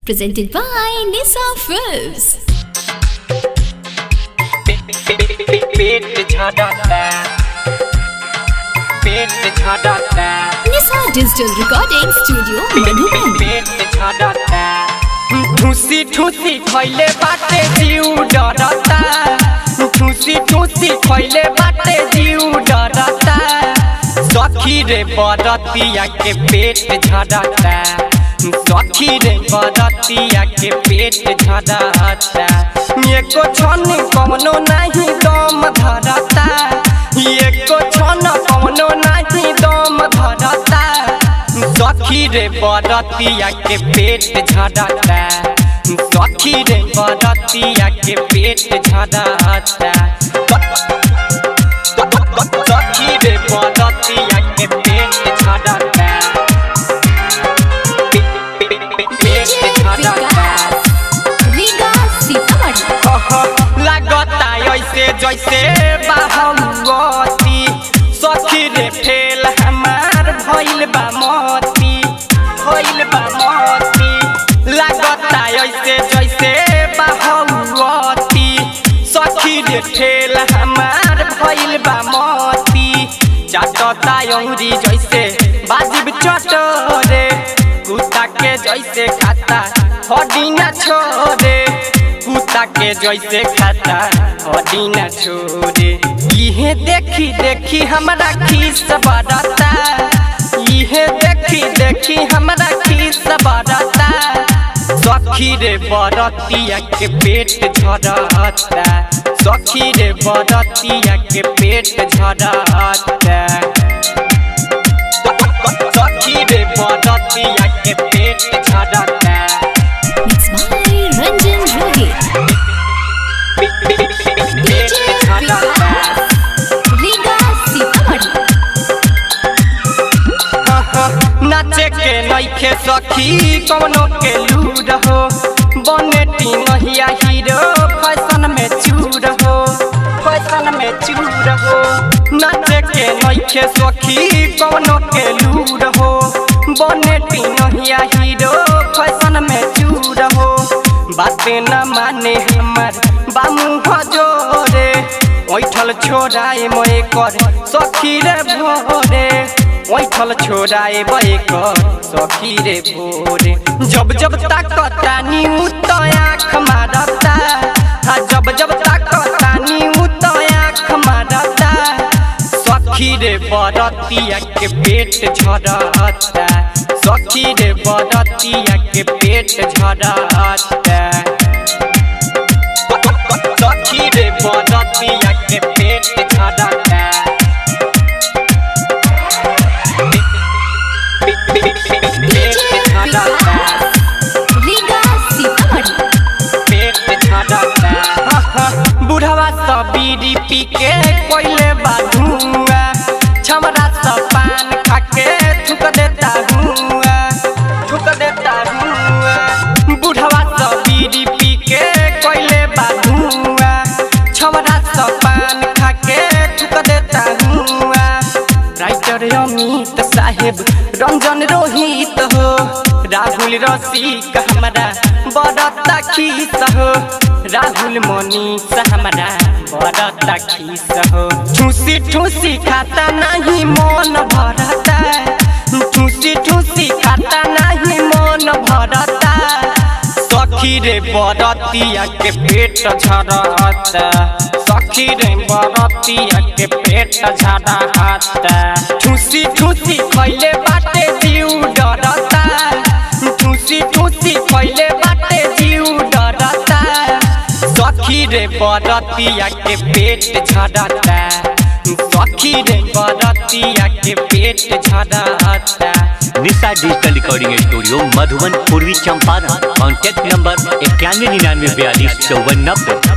Presented by Nisa Films. Nisa Digital Recording Studio, Madhuban. ठूसी ठूसी खैले बाटे जीव डरता, ठूसी ठूसी खैले बाटे जीव डरता, सखी रे बरतिया के पेट झड़ता, सखी रे बरतिया के पेट झड़ता, एको क्षण कवनो नहीं दम धरता, एको क्षण कवनो नहीं दम धरता, सखी रे बरतिया के पेट झड़ता, सखी रे बरतिया के पेट झड़ता, सखी रे बरतिया के पेट झड़ता, लगता ऐसे जैसे बाहुबली, सखी रे फेल हमार भइल बा मोती, भइल बा मोती, लगता ऐसे जैसे बाहुबली, सखी रे फेल हमार भइल बा मोती, चाटता अंगुरी जैसे बाजिब चटोरे, कुत्ता के जैसे खाता हड्डी न छोड़े, कुत्ता के जैसे खाता हड्डी न छोड़े, इहे देखी देखी हमरा खीस बढ़ता, इहे देखी देखी हमरा खीस बढ़ता, सखी रे बरतिया के पेट झड़ता, सखी रे बरतिया के पेट झड़ता, सखी रे बरतिया के पेट झड़ता। Mixed by Ranjan Rohit. नाचे के नइखे सखी कवनो के लूर हो, बनेटी नहिया हीरो फैशन में चूर हो, फैशन में चूर हो, नाचे के नइखे सखी कवनो के लूर हो, बनेटी नहिया हीरो फैशन में चूर हो, बातें न माने हमर बामू हजोरे, ओइठल छोड़ाए मोए कर सखी रे भोरे, ओइठल छोड़ाए बे कर सखी रे भोरे, जब जब ताकता नीऊ तो आँख मारता, जब जब ताकता नीऊ तो आँख मारता, सखी रे बरतिया के पेट झड़ता, सखी रे बरतिया के पेट झड़ता, सखी रे बरतिया के पेट झड़ता, बुढ़वा सब बीड़ी पी के कोयले बाधुआ, छमरा सब पान खा के थूक देता हुआ, थूक देता हुआ, बुढ़वा सब बीड़ी पी के कोयले बाधुआ, छमरा सब पान खा के थूक देता हुआ, राइटर अमित साहेब रंजन रोहित हो, राहुल रसिक हमारा बड़ता खीस हो, राहुल मनीष हमारा बड़ता खीस हो, ठूसी ठूसी खाता नहीं मन भरता, ठूसी ठूसी खाता नहीं मन भरता, सखी रे बरतिया के पेट झड़ता, सखी रे बरतिया के पेट झड़ता, ठूसी ठूसी खैले बाटे जीव डरता, ठूसी ठूसी खैले बाटे जीव डरता, सखी रे बरतिया के पेट झड़ता, सखी रे बरतिया के पेट झड़ता। निशा डिजिटल रिकॉर्डिंग स्टूडियो मधुबन पूर्वी चंपारण, कॉन्टैक्ट नंबर 9199425490।